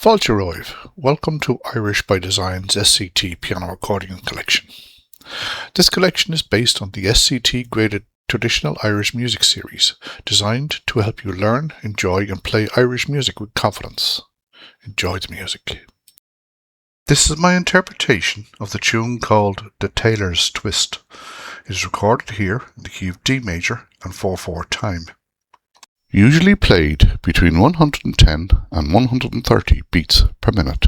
Fáilte welcome to Irish by Design's SCT piano accordion collection. This collection is based on the SCT graded traditional Irish music series, designed to help you learn, enjoy and play Irish music with confidence. Enjoy the music. This is my interpretation of the tune called The Tailors Twist. It is recorded here in the key of D major and 4/4 time. Usually played between 110 and 130 beats per minute.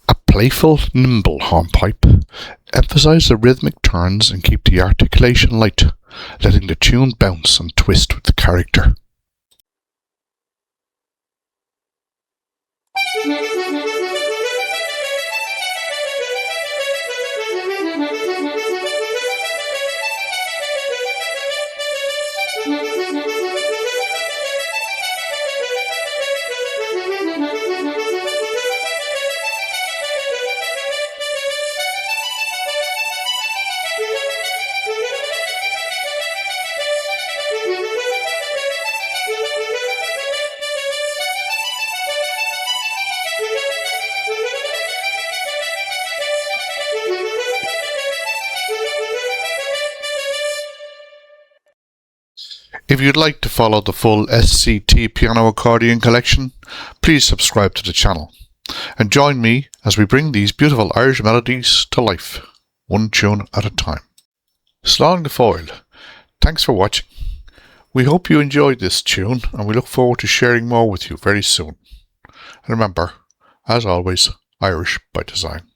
A playful, nimble hornpipe. Emphasize the rhythmic turns and keep the articulation light, letting the tune bounce and twist with the character. If you'd like to follow the full SCT piano accordion collection, please subscribe to the channel and join me as we bring these beautiful Irish melodies to life, one tune at a time. Slán the foil. Thanks for watching. We hope you enjoyed this tune and we look forward to sharing more with you very soon. And remember, as always, Irish by design.